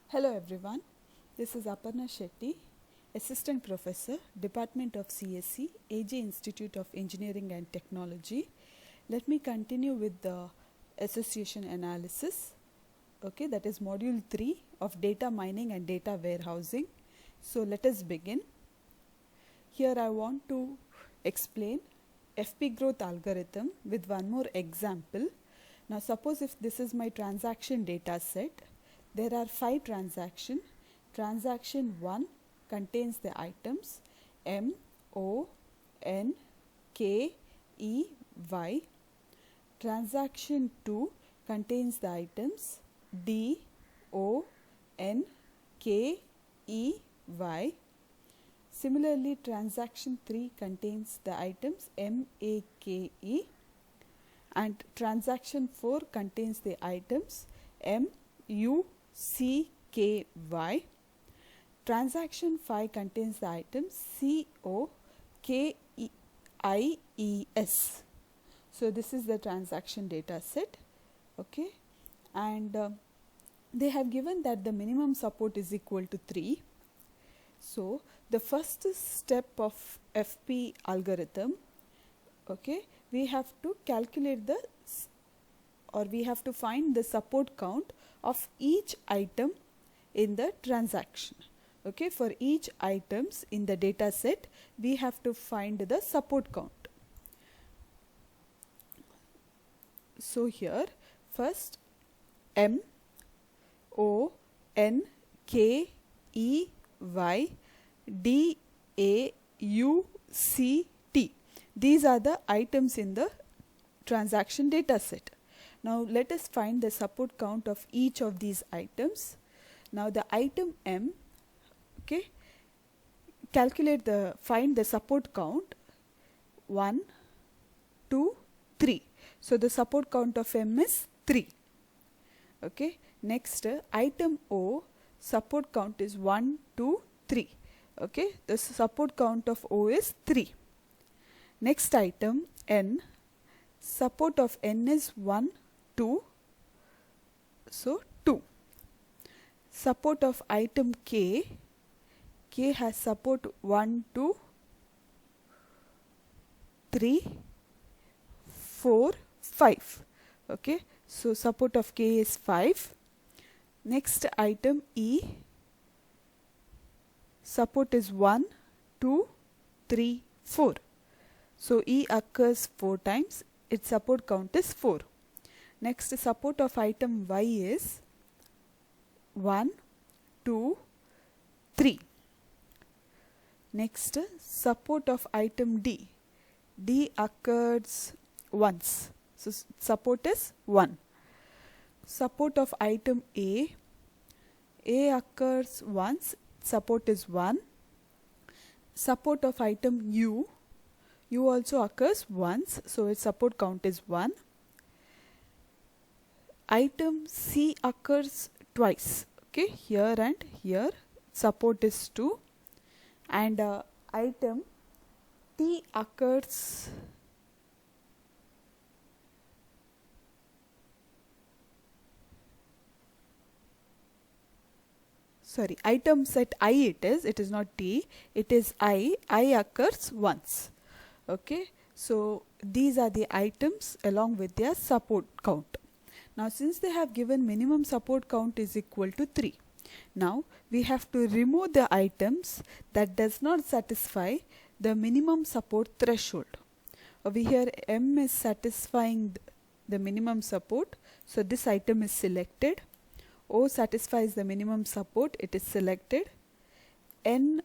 Hello everyone, this is Aparna Shetty, Assistant Professor, Department of CSE, AJ Institute of Engineering and Technology. Let me continue with the association analysis. Okay, that is module 3 of data mining and data warehousing. So let us begin. Here I want to explain FP growth algorithm with one more example. Now suppose if this is my transaction data set, there are 5 transactions. Transaction 1 contains the items M, O, N, K, E, Y. Transaction 2 contains the items D, O, N, K, E, Y. Similarly, transaction 3 contains the items M, A, K, E, and transaction 4 contains the items M, U, C, K, Y. Transaction 5 contains the items C, O, K, E, I, E, S. So this is the transaction data set. Okay, and they have given that the minimum support is equal to 3. So the first step of FP algorithm, okay, we have to calculate we have to find the support count of each item in the transaction. Okay, for each items in the data set, we have to find the support count. So here first M, O, N, K, E, Y, D, A, U, C, T. These are the items in the transaction data set. Now let us find the support count of each of these items. Now the item M, okay, find the support count 1, 2, 3. So the support count of M is 3. Okay, next item O, support count is 1, 2, 3. Okay, the support count of O is 3. Next item N, support of N is 1, 2, so 2. Support of item K, K has support 1, 2, 3, 4, 5. Okay, so support of K is 5. Next item E, support is 1, 2, 3, 4. So E occurs 4 times, its support count is 4. Next support of item Y is 1, 2, 3. Next support of item D, D occurs once, so support is 1. Support of item A occurs once, support is 1. Support of item U also occurs once, so its support count is 1. Item C occurs twice, okay, here and here, support is 2. And item T occurs item set I it is not T, it is I occurs once. Okay, so these are the items along with their support count. Now since they have given minimum support count is equal to 3, now we have to remove the items that does not satisfy the minimum support threshold. Over here M is satisfying the minimum support, so this item is selected. O satisfies the minimum support, it is selected. N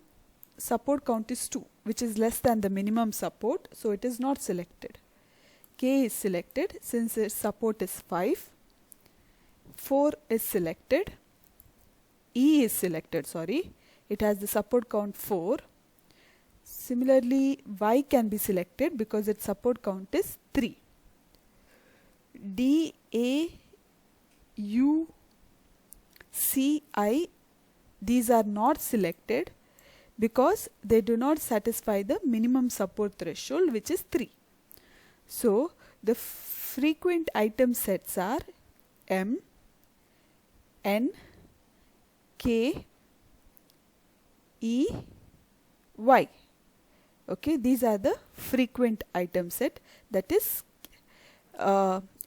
support count is 2, which is less than the minimum support, so it is not selected. K is selected since its support is 5. 4 is selected. E is selected, it has the support count 4. Similarly, Y can be selected because its support count is 3. D, A, U, C, I, these are not selected because they do not satisfy the minimum support threshold, which is 3. So the frequent item sets are M, N, K, E, Y. Okay, these are the frequent item set, that is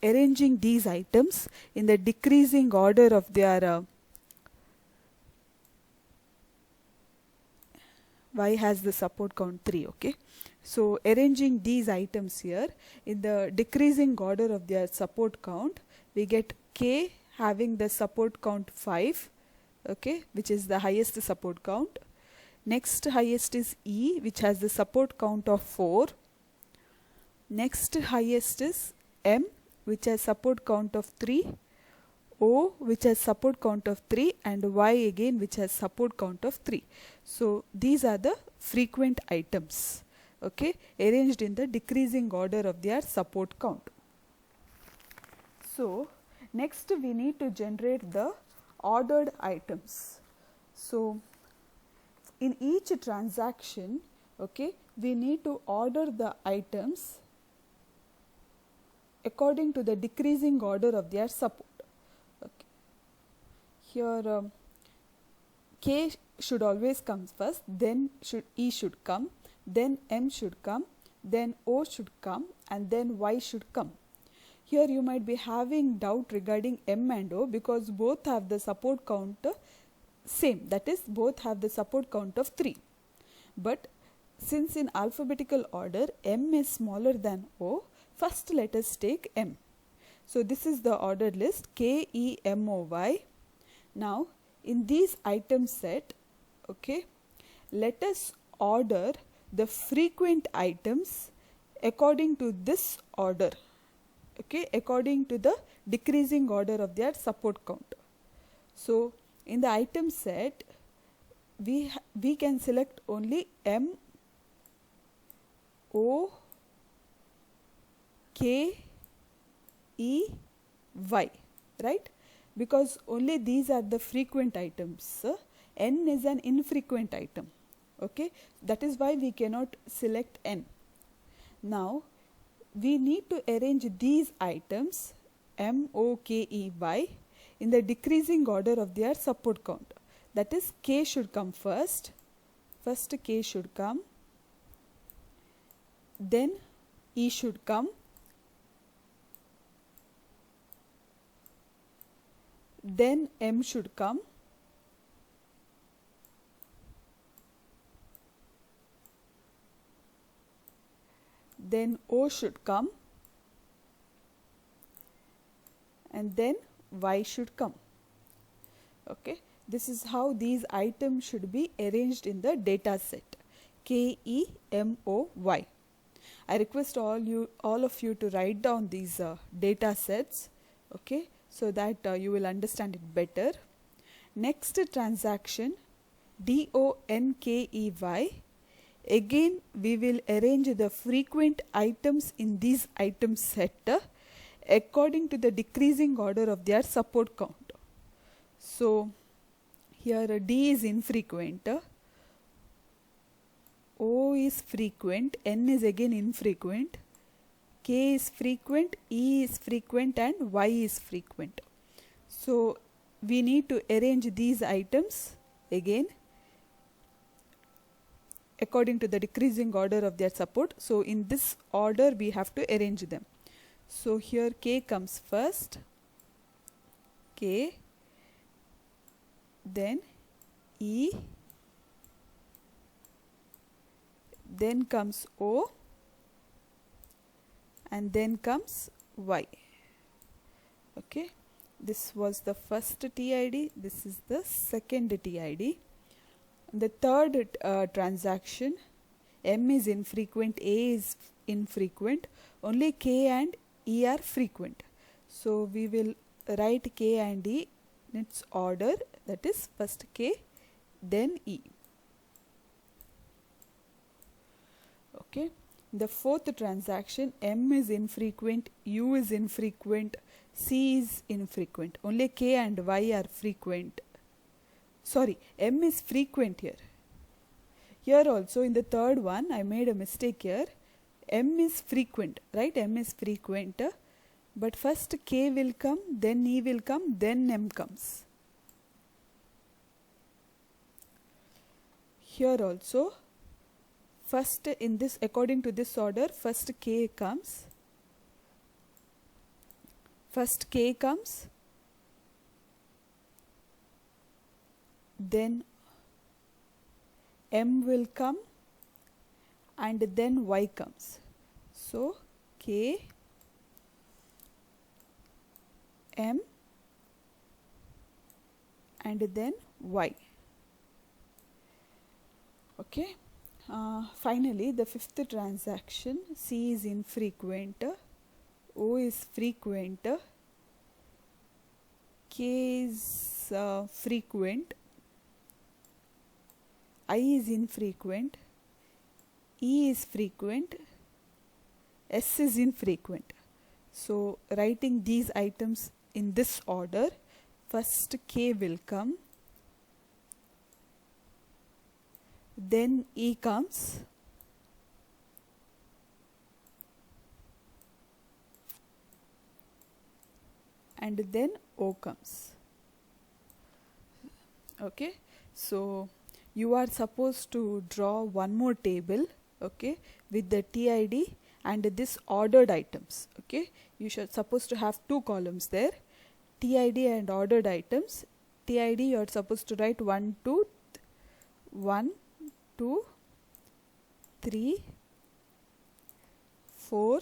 arranging these items in the decreasing order of their Y has the support count 3. Okay, so arranging these items here in the decreasing order of their support count, we get K having the support count 5, okay, which is the highest support count. Next highest is E, which has the support count of 4. Next highest is M, which has support count of 3. O, which has support count of 3, and Y again, which has support count of 3. So these are the frequent items, okay, arranged in the decreasing order of their support count. So next we need to generate the ordered items. So in each transaction, okay, we need to order the items according to the decreasing order of their support. Okay. Here K should always come first, then E should come, then M should come, then O should come, and then Y should come. Here you might be having doubt regarding M and O because both have the support count same, that is both have the support count of 3. But since in alphabetical order M is smaller than O, first let us take M. So this is the ordered list K, E, M, O, Y. Now in these item set, okay, let us order the frequent items according to this order, okay, according to the decreasing order of their support count. So in the item set, we can select only M, O, K, E, Y, right? Because only these are the frequent items. N is an infrequent item, okay? That is why we cannot select N. Now we need to arrange these items M, O, K, E, Y in the decreasing order of their support count. That is K should come first. First K should come. Then E should come. Then M should come. Then O should come. And then Y should come. Okay, this is how these items should be arranged in the data set K, E, M, O, Y. I request all of you to write down these data sets, okay, so that you will understand it better. Next transaction DONKEY. Again we will arrange the frequent items in these item set according to the decreasing order of their support count. So here D is infrequent, O is frequent, N is again infrequent, K is frequent, E is frequent, and Y is frequent. So we need to arrange these items again according to the decreasing order of their support. So in this order we have to arrange them. So here K comes first, K, then E, then comes O, and then comes Y. Okay, this was the first TID, this is the second TID. The third transaction, M is infrequent, A is infrequent, only K and E are frequent. So we will write K and E in its order, that is first K, then E. Okay, the fourth transaction, M is infrequent, U is infrequent, C is infrequent, only K and Y are frequent. Sorry, M is frequent here. Here also in the third one I made a mistake here. M is frequent, right? M is frequent, but first K will come, then E will come, then M comes. here also, first in this, according to this order, first K comes, then M will come, and then Y comes. So K, M, and then Y. Okay. Finally, the fifth transaction, C is infrequent, O is frequent, K is frequent, I is infrequent, E is frequent, S is infrequent. So writing these items in this order, first K will come, then E comes, and then O comes. Okay, so you are supposed to draw one more table, okay, with the TID and this ordered items. Okay, you should supposed to have two columns there, TID and ordered items. TID you are supposed to write 1, 2, 3, 4,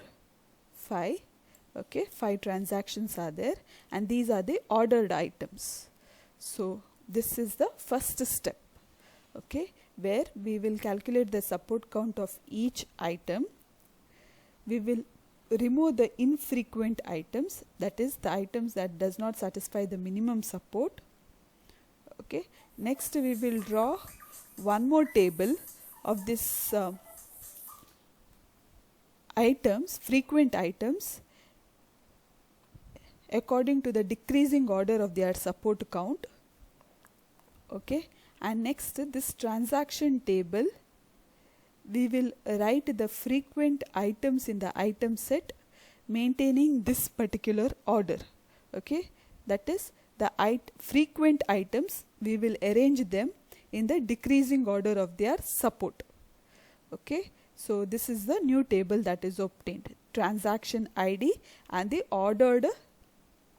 5. Okay, 5 transactions are there, and these are the ordered items. So this is the first step, okay, where we will calculate the support count of each item. We will remove the infrequent items, that is the items that does not satisfy the minimum support. Okay, next we will draw one more table of this items, frequent items, according to the decreasing order of their support count. Okay, and next this transaction table, we will write the frequent items in the item set maintaining this particular order. Okay, that is the frequent items, we will arrange them in the decreasing order of their support. Okay, so this is the new table that is obtained, transaction ID and the ordered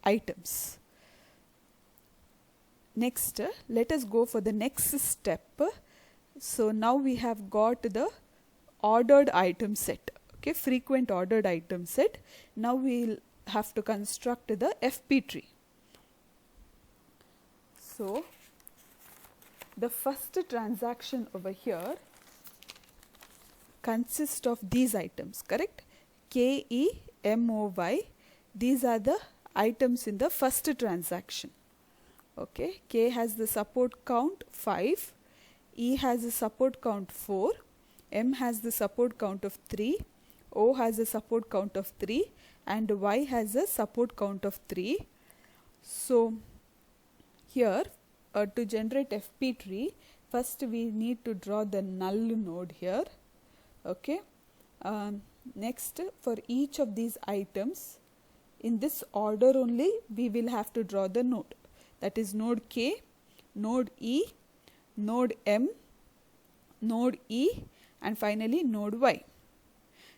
items. Next, let us go for the next step. So now we have got the ordered item set, okay, frequent ordered item set. Now we will have to construct the FP tree. So the first transaction over here consists of these items, correct? K, E, M, O, Y. These are the items in the first transaction. Okay, K has the support count 5, E has a support count 4, M has the support count of 3, O has a support count of 3, and Y has a support count of 3. So here to generate FP tree, first we need to draw the null node here. Okay, next for each of these items in this order only we will have to draw the node, that is node K, node E, node M, node E, and finally node Y.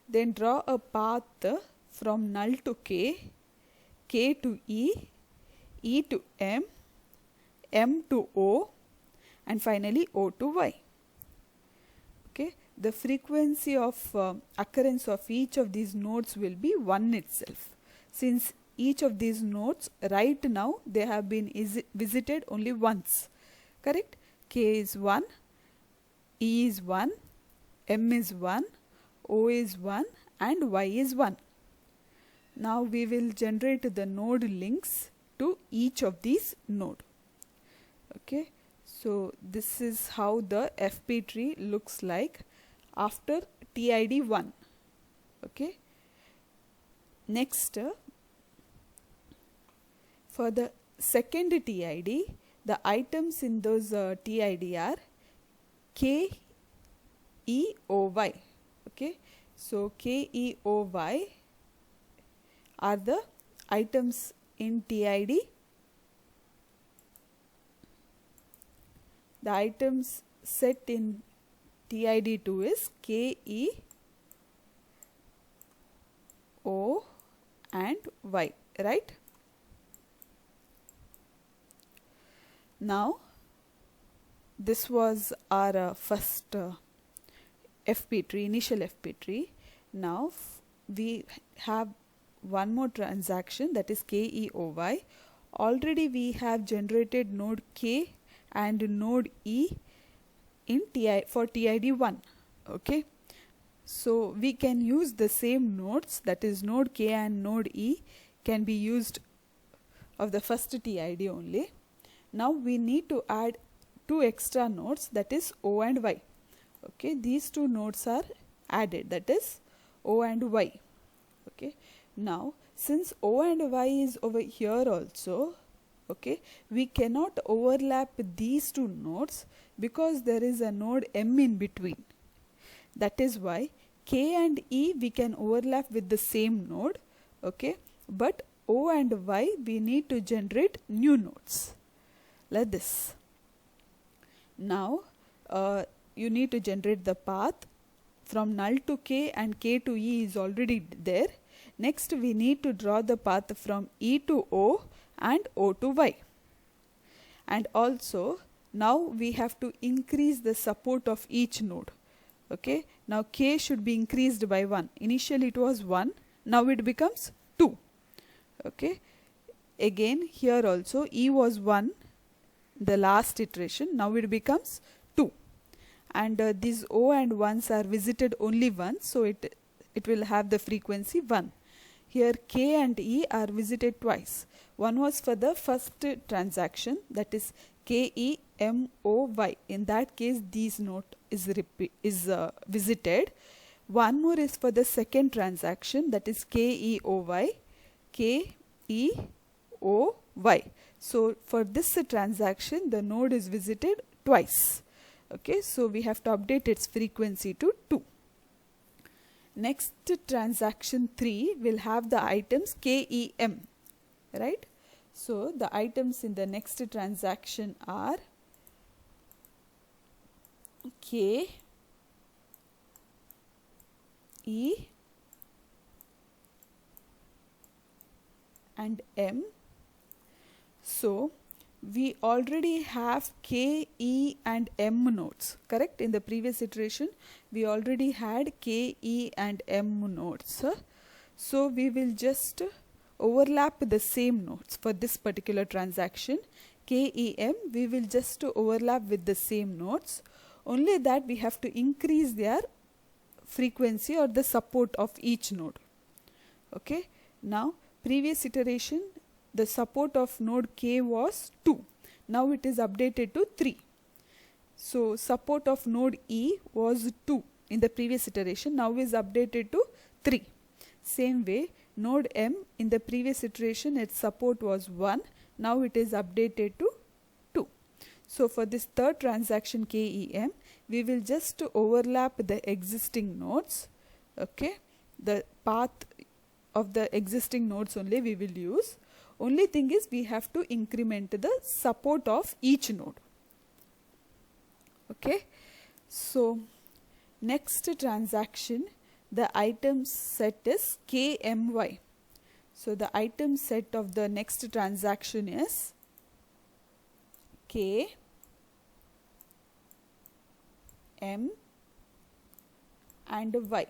Then draw a path from null to K, K to E, E to M, M to O, and finally O to Y. Okay, the frequency of occurrence of each of these nodes will be 1 itself, since each of these nodes right now they have been visited only once, correct? K is 1, E is 1, M is 1, O is 1, and Y is 1. Now we will generate the node links to each of these nodes. Okay, so this is how the FP tree looks like after TID 1. Okay, next for the second TID, the items in those TID are K, E, O, Y. Okay, so K, E, O, Y are the items in TID. The items set in TID2 is K, E, O and Y, right? Now this was our first FP tree, initial FP tree. Now we have one more transaction, that is KEOY. Already we have generated node K and node E in for TID1. Okay, so we can use the same nodes, that is node K and node E can be used of the first TID only. Now we need to add two extra nodes, that is O and Y. Okay, these two nodes are added, that is O and Y. Okay, now since O and Y is over here also, okay, we cannot overlap these two nodes because there is a node M in between. That is why K and E we can overlap with the same node, okay, but O and Y we need to generate new nodes like this. Now you need to generate the path from null to K, and K to E is already there. Next we need to draw the path from E to O and O to Y. And also now we have to increase the support of each node. Okay, now K should be increased by 1. Initially it was 1, now it becomes 2. Okay, again here also E was 1 the last iteration, now it becomes 2. And these O and 1s are visited only once, so it will have the frequency 1. Here K and E are visited twice. One was for the first transaction, that is KEMOY. In that case this node is visited. One more is for the second transaction, that is KEOY, KEOY. So for this transaction the node is visited twice. Okay, so we have to update its frequency to 2. Next transaction 3 will have the items KEM, right? So the items in the next transaction are K, E and M. So we already have K, E and M nodes, correct? In the previous iteration we already had K, E and M nodes. So we will just overlap the same nodes for this particular transaction. K, E, M we will just overlap with the same nodes, only that we have to increase their frequency or the support of each node. Okay, now previous iteration the support of node K was 2. Now it is updated to 3. So support of node E was 2 in the previous iteration, now is updated to 3. Same way node M in the previous iteration its support was 1, now it is updated to 2. So for this third transaction KEM we will just overlap the existing nodes. Okay, the path of the existing nodes only we will use. Only thing is we have to increment the support of each node. Okay, so next transaction the item set is KMY. So the item set of the next transaction is K, M and Y,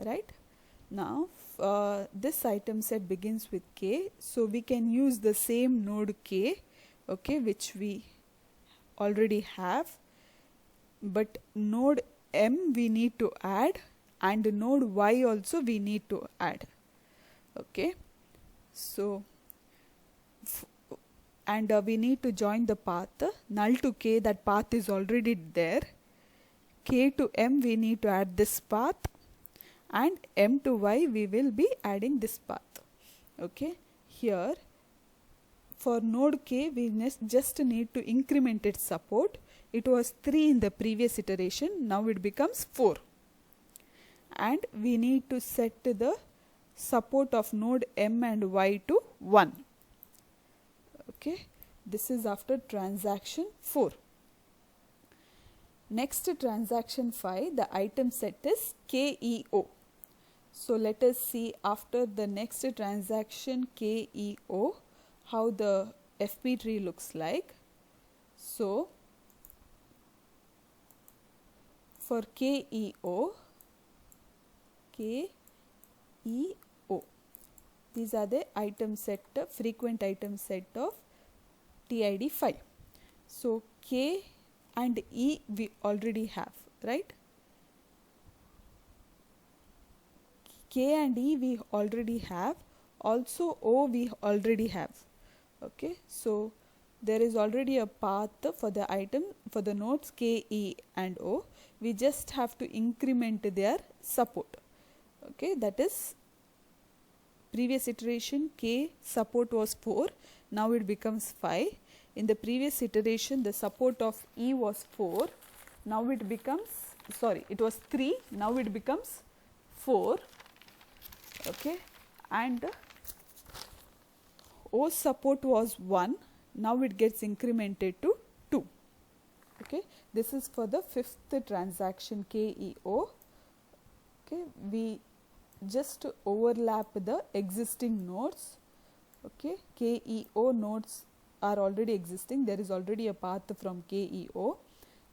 right? Now this item set begins with K, so we can use the same node K, okay, which we already have, but node M we need to add and node Y also we need to add. Okay, so and we need to join the path null to K, that path is already there. K to M we need to add this path, and M to Y we will be adding this path. Okay, here for node K we just need to increment its support. It was 3 in the previous iteration, now it becomes 4. And we need to set the support of node M and Y to 1. Okay, this is after transaction 4. Next transaction phi, the item set is KEO. So let us see after the next transaction KEO how the FP tree looks like. So for KEO, these are the item set, frequent item set of TID phi. So K and E we already have, right? K and E we already have, also O we already have. Okay, so there is already a path for the item, for the nodes K, E and O. We just have to increment their support. Okay, that is previous iteration K support was 4, now it becomes 5. In the previous iteration the support of E was 4, now it becomes, sorry, it was 3, now it becomes 4. Okay, and O support was 1, now it gets incremented to 2. Okay, this is for the fifth transaction KEO. Okay, we just overlap the existing nodes. Okay, KEO nodes are already existing, there is already a path from KEO.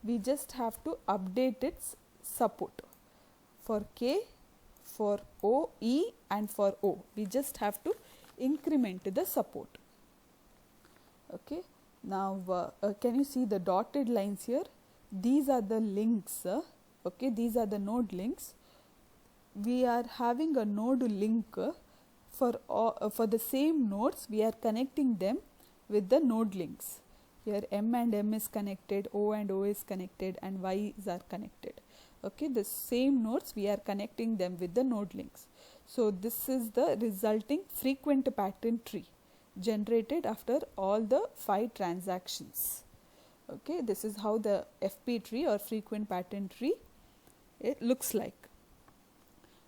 We just have to update its support for K, for O, E and for O. We just have to increment the support. Okay, now can you see the dotted lines here? These are the links. Okay, these are the node links. We are having a node link for the same nodes. We are connecting them with the node links. Here M and M is connected, O and O is connected, and Y's are connected. Okay, the same nodes we are connecting them with the node links. So this is the resulting frequent pattern tree generated after all the 5 transactions. Okay, this is how the FP tree or frequent pattern tree it looks like.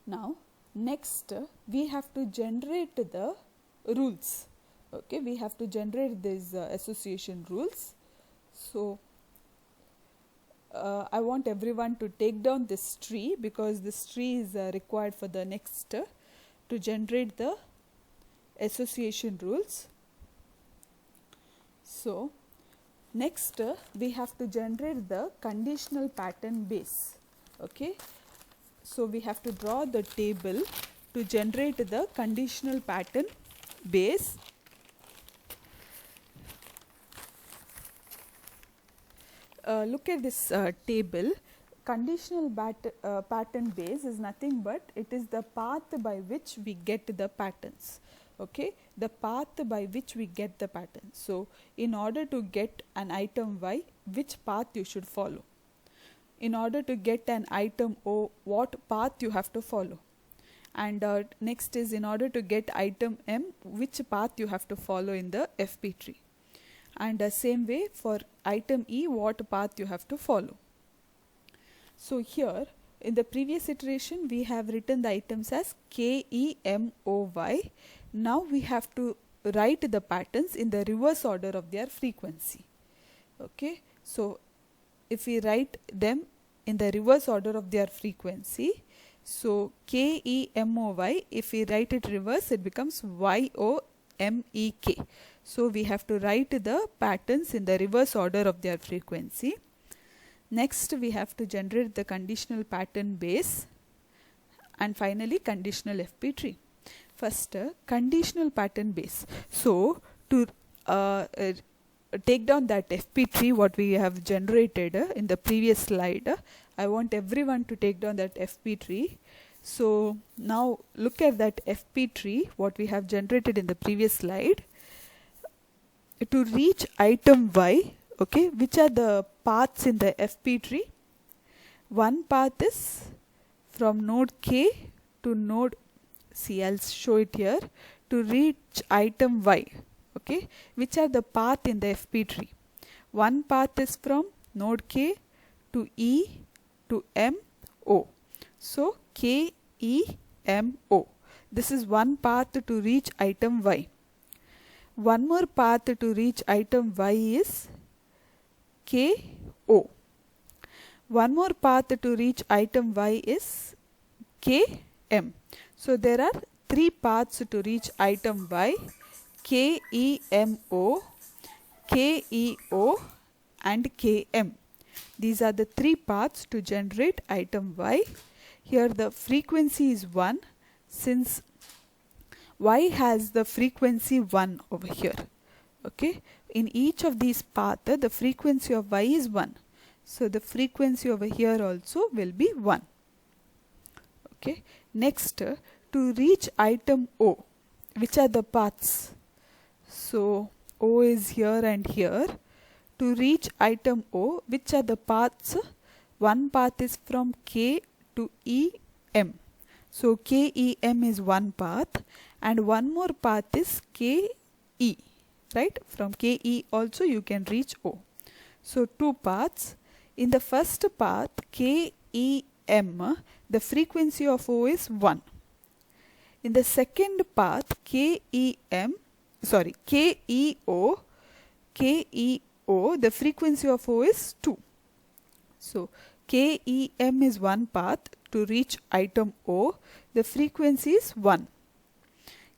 Now next we have to generate the rules. Okay, we have to generate these association rules. So I want everyone to take down this tree, because this tree is required for the next to generate the association rules. So next we have to generate the conditional pattern base. Okay, so we have to draw the table to generate the conditional pattern base. Look at this table. Conditional pattern base is nothing but it is the path by which we get the patterns. Okay, the path by which we get the pattern. So in order to get an item Y, which path you should follow? In order to get an item O, what path you have to follow? And next is in order to get item M, which path you have to follow in the FP tree? And same way for item E, what path you have to follow? So here in the previous iteration we have written the items as K, E, M, O, Y. Now we have to write the patterns in the reverse order of their frequency. Okay, so if we write them in the reverse order of their frequency, so K, E, M, O, Y, if we write it reverse it becomes Y, O, M, E, K. So we have to write the patterns in the reverse order of their frequency. Next we have to generate the conditional pattern base, and finally conditional FP tree. First conditional pattern base. So to take down that FP tree what we have generated in the previous slide, I want everyone to take down that FP tree. So now look at that FP tree what we have generated in the previous slide. To reach item Y, okay, which are the paths in the FP tree? One path is from node K to node C. I'll show it here. To reach item Y, okay, which are the path in the FP tree? One path is from node K to E to M, O. So K, E, M, O. This is one path to reach item Y. One more path to reach item Y is K, O. One more path to reach item y is km. So there are three paths to reach item y: KEMO, KEO and KM. These are the three paths to generate item y. Here the frequency is 1, since y has the frequency 1 over here. Okay, in each of these paths the frequency of y is 1. So the frequency over here also will be 1. Okay, next to reach item O, which are the paths? So O is here and here. To reach item O, which are the paths? One path is from K to EM. So KEM is one path, and one more path is KE. Right? From KE also you can reach O. So two paths. In the first path KEM, the frequency of O is 1. In the second path KEO, the frequency of O is 2. So KEM is one path to reach item O, the frequency is 1.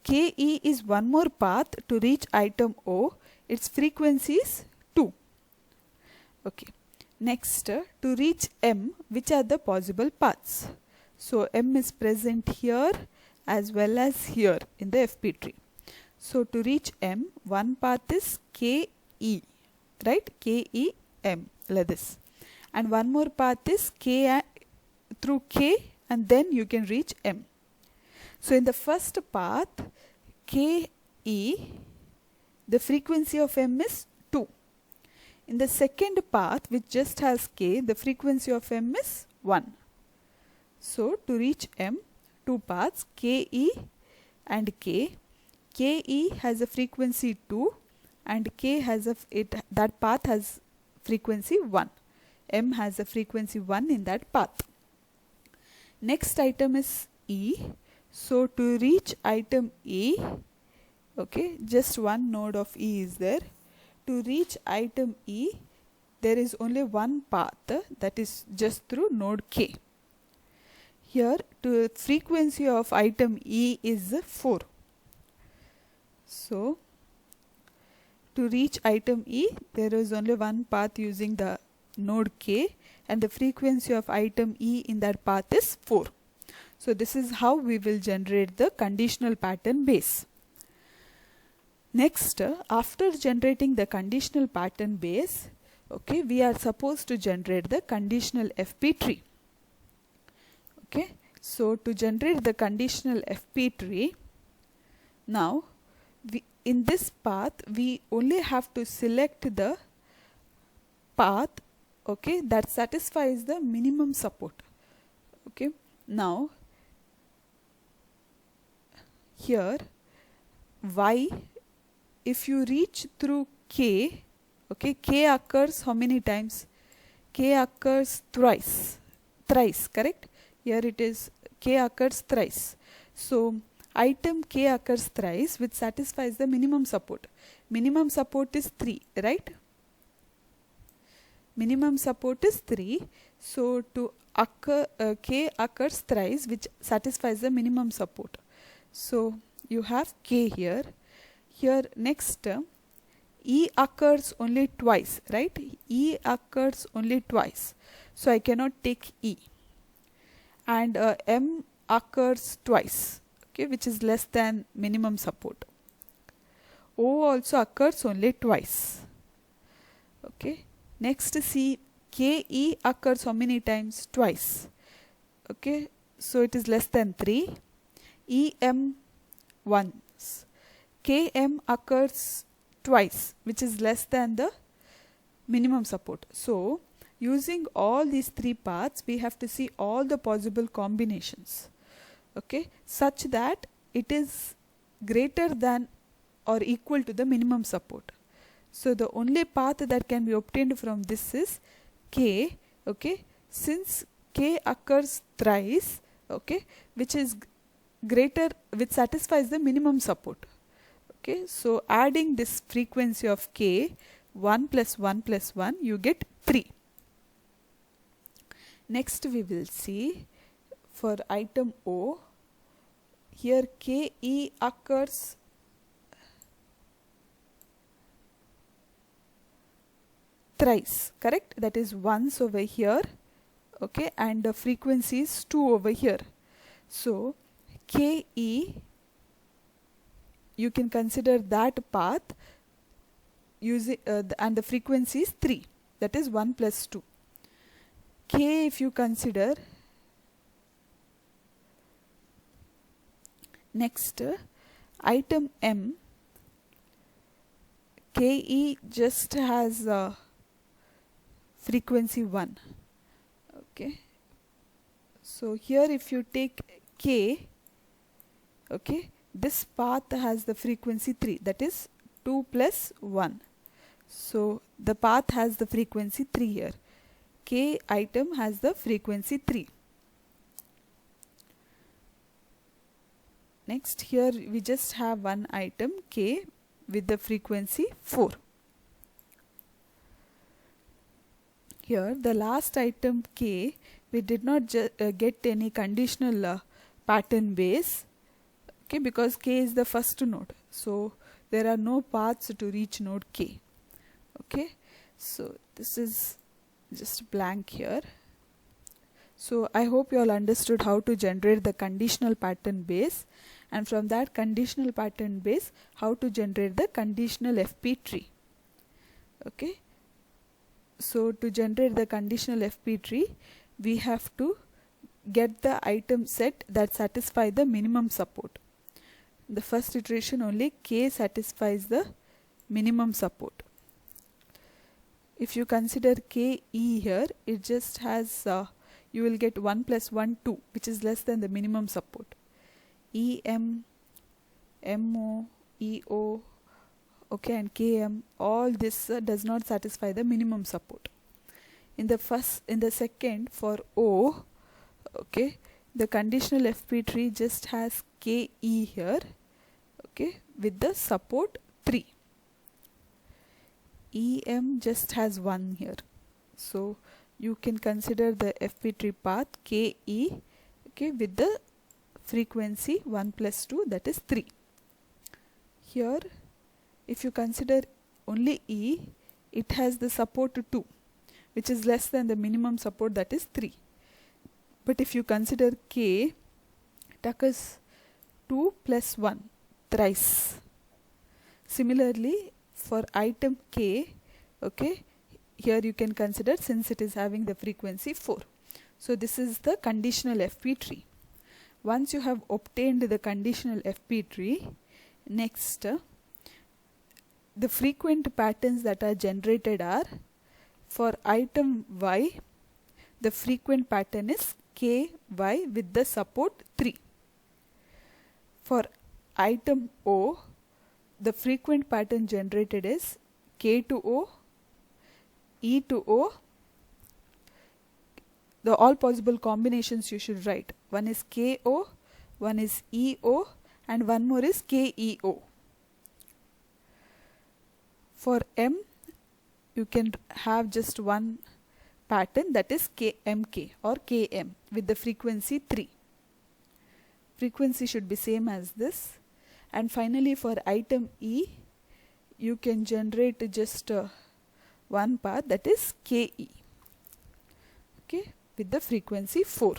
KE is one more path to reach item O, its frequency is 2. Okay. Next, to reach M, which are the possible paths? So M is present here as well as here in the FP tree. So to reach M, one path is KE, right? KEM, like this. And one more path is K through K, and then you can reach M. So in the first path, KE, the frequency of M is 2. In the second path, which just has K, the frequency of M is 1. So to reach M, two paths, KE and K. KE has a frequency 2 and K has that path has frequency 1. M has a frequency 1 in that path. Next item is E. So to reach item E, okay, just one node of E is there. To reach item E, there is only one path, that is just through node K. Here, the frequency of item E is 4. So, to reach item E, there is only one path using the node K, and the frequency of item E in that path is 4. So, this is how we will generate the conditional pattern base. Next, after generating the conditional pattern base, okay, we are supposed to generate the conditional FP tree. Okay, so to generate the conditional FP tree, now in this path we only have to select the path, okay, that satisfies the minimum support. Okay, now here y, if you reach through K, okay, K occurs how many times? K occurs thrice, correct? Here it is K occurs thrice. So item K occurs thrice, which satisfies the minimum support. Minimum support is 3, right? Minimum support is 3. So to occur, K occurs thrice, which satisfies the minimum support. So you have K here. Here next, E occurs only twice, right? E occurs only twice. So I cannot take E. And M occurs twice, okay, which is less than minimum support. O also occurs only twice. Okay. Next, see, KE occurs how many times? Twice. Okay. So it is less than 3. EM once. KM occurs twice, which is less than the minimum support. So using all these three paths, we have to see all the possible combinations, okay, such that it is greater than or equal to the minimum support. So the only path that can be obtained from this is K, okay, since K occurs thrice, okay, which is greater, which satisfies the minimum support. Okay, so adding this frequency of K, 1 plus 1 plus 1, you get 3. Next we will see for item O, here KE occurs thrice, correct? That is once over here, okay, and the frequency is 2 over here. So KE, you can consider that path using and the frequency is 3, that is 1 plus 2. K, if you consider, next item M, KE just has frequency 1, okay. So here if you take K, okay, this path has the frequency 3, that is 2 plus 1. So the path has the frequency 3 here. K item has the frequency 3. Next, here we just have one item K with the frequency 4. Here the last item K, we did not get any conditional pattern base, okay, because K is the first node, so there are no paths to reach node K, okay. So this is just blank here. So I hope you all understood how to generate the conditional pattern base, and from that conditional pattern base how to generate the conditional FP tree, okay. So to generate the conditional FP tree, we have to get the item set that satisfy the minimum support. The first iteration only K satisfies the minimum support. If you consider KE here, it just has you will get 1 plus 1 2, which is less than the minimum support. EM, MO, EO, okay, and KM, all this does not satisfy the minimum support. In the second, for O, okay, the conditional FP tree just has KE here, okay, with the support 3. EM just has 1 here, so you can consider the FP tree path KE, okay, with the frequency 1 plus 2, that is 3. Here if you consider only E, it has the support 2, which is less than the minimum support, that is 3. But if you consider K, it occurs 2 plus 1, thrice. Similarly for item K, okay, here you can consider, since it is having the frequency 4. So this is the conditional FP tree. Once you have obtained the conditional FP tree, next the frequent patterns that are generated are, for item Y, the frequent pattern is KY with the support 3. For item O, the frequent pattern generated is K to O, E to O. The all possible combinations you should write. One is KO, one is EO, and one more is KEO. For M, you can have just one pattern, that is KMK or KM with the frequency 3. Frequency should be same as this. And finally for item E, you can generate just one path, that is KE, okay, with the frequency 4.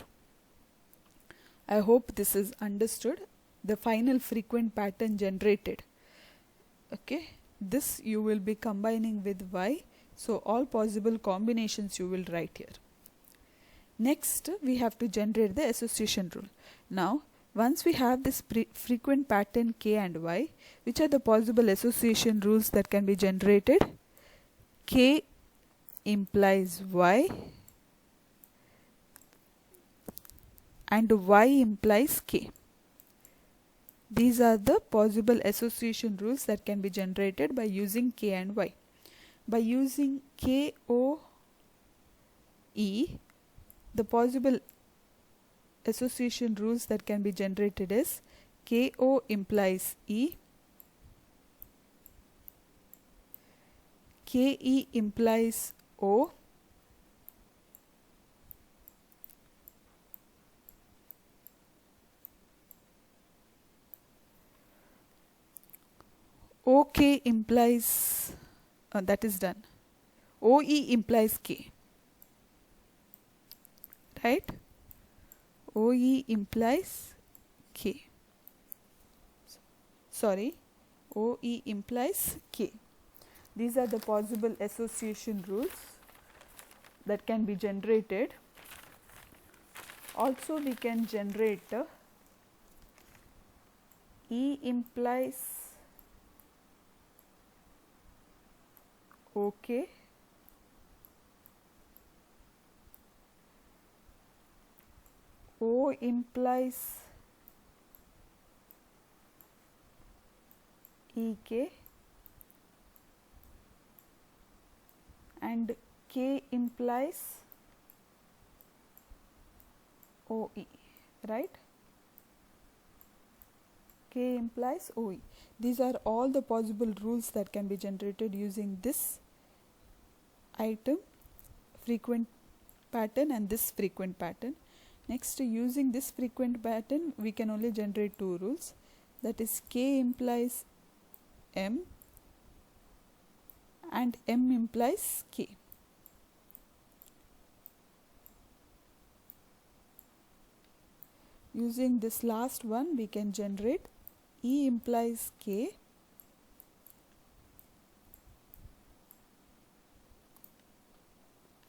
I hope this is understood. The final frequent pattern generated, okay, this you will be combining with Y, so all possible combinations you will write here. Next we have to generate the association rule. Now once we have this frequent pattern K and Y, which are the possible association rules that can be generated? K implies Y and Y implies K. These are the possible association rules that can be generated by using K and Y. By using KOE, the possible association rules that can be generated is KO implies E, KE implies O, OK implies, that is done. OE implies K, right? OE implies K. Sorry, OE implies K. These are the possible association rules that can be generated. Also, we can generate E implies OK, O implies EK, and K implies OE, right? K implies OE. These are all the possible rules that can be generated using this item frequent pattern and this frequent pattern. Next, using this frequent pattern, we can only generate two rules, that is K implies M and M implies K. Using this last one, we can generate E implies K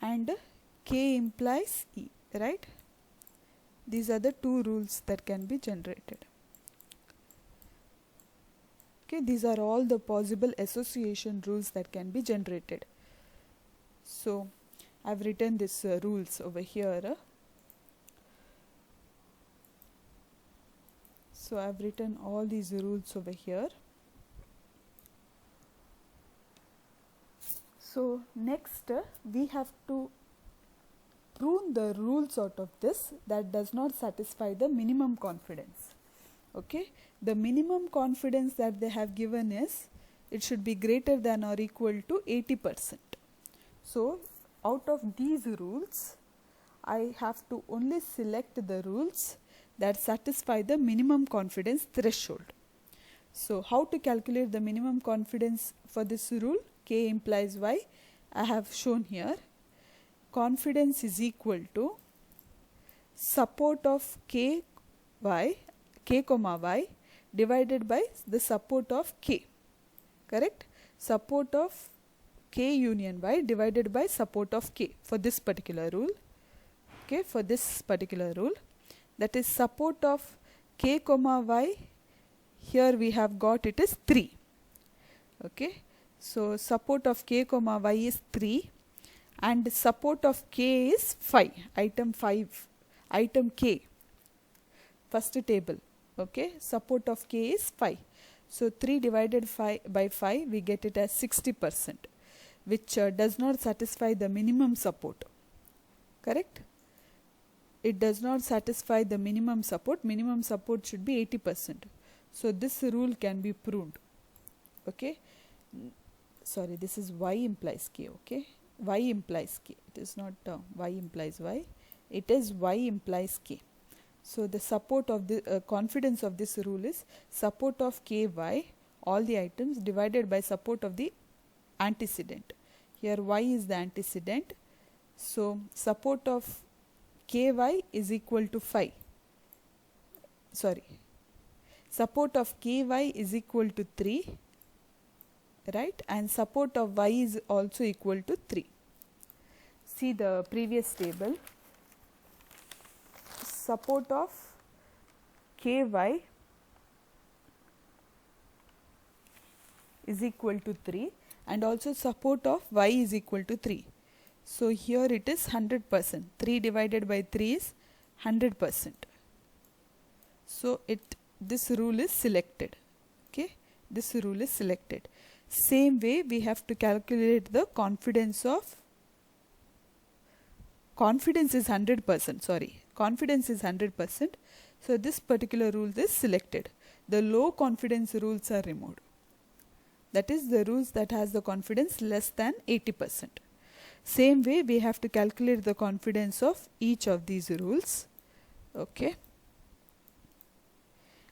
and K implies E, right? These are the two rules that can be generated. Okay, these are all the possible association rules that can be generated. So, I've written these rules over here. So, I've written all these rules over here. So, next we have to prune the rules out of this that does not satisfy the minimum confidence. Okay, the minimum confidence that they have given is it should be greater than or equal to 80%. So, out of these rules, I have to only select the rules that satisfy the minimum confidence threshold. So, how to calculate the minimum confidence for this rule? K implies Y. I have shown here. Confidence is equal to support of K comma Y divided by the support of K, correct? Support of K union Y divided by support of K for this particular rule. Okay, for this particular rule, that is support of K comma Y, here we have got it is 3. Okay, so support of K comma Y is 3 and support of K is 5, item K, first table. Okay, support of K is 5. So 3 divided by 5, we get it as 60%, which does not satisfy the minimum support, correct? It does not satisfy the minimum support should be 80%. So this rule can be pruned. Okay, sorry, this is Y implies K, okay? Y implies K, it is not Y implies Y, it is Y implies K. So the support of the confidence of this rule is support of KY, all the items, divided by support of the antecedent. Here Y is the antecedent, so support of KY is equal to 5. Sorry, support of KY is equal to 3, right? And support of Y is also equal to 3. See the previous table. Support of KY is equal to 3 and also support of Y is equal to 3. So here it is 100%. 3 divided by 3 is 100%. So this rule is selected. Okay, this rule is selected. Same way we have to calculate the confidence of confidence is 100%. Sorry, confidence is 100%. So this particular rule is selected. The low confidence rules are removed. That is the rules that has the confidence less than 80%. Same way we have to calculate the confidence of each of these rules. Okay.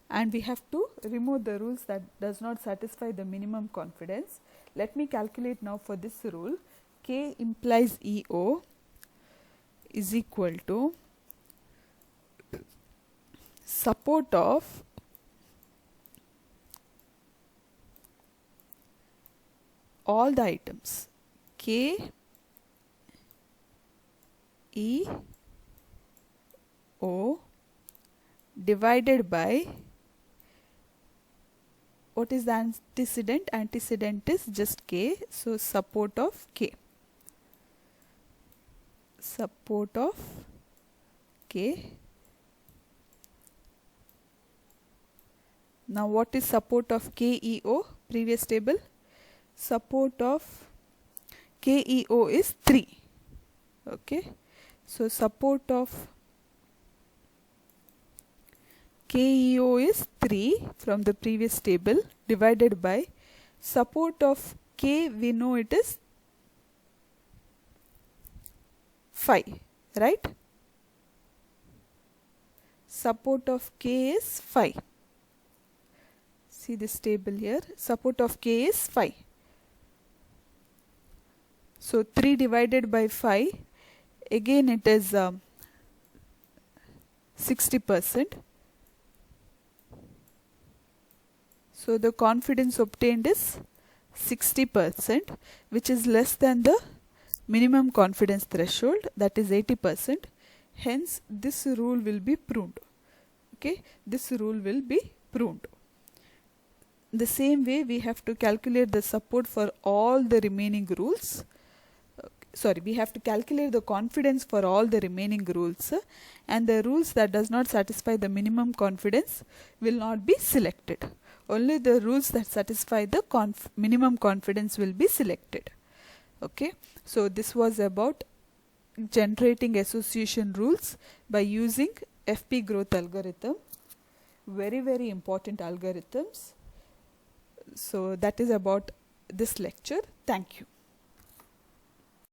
and we have to remove the rules that does not satisfy the minimum confidence. Let me calculate now for this rule. K implies EO is equal to support of all the items K E O divided by, what is the antecedent? Antecedent is just K, so support of K. Support of K. Now what is support of KEO? Previous table. Support of KEO is 3. Okay. So support of KEO is 3 from the previous table divided by support of K, we know it is 5, right? Support of K is 5. See this table here, support of K is 5. So 3 divided by 5, again it is 60%. So the confidence obtained is 60%, which is less than the minimum confidence threshold, that is 80%. Hence this rule will be pruned. Okay, this rule will be pruned. The same way we have to calculate the support for all the remaining rules. We have to calculate the confidence for all the remaining rules, and the rules that does not satisfy the minimum confidence will not be selected. Only the rules that satisfy the minimum confidence will be selected. Okay, so this was about generating association rules by using FP growth algorithm. Very important algorithms. So that is about this lecture. Thank you.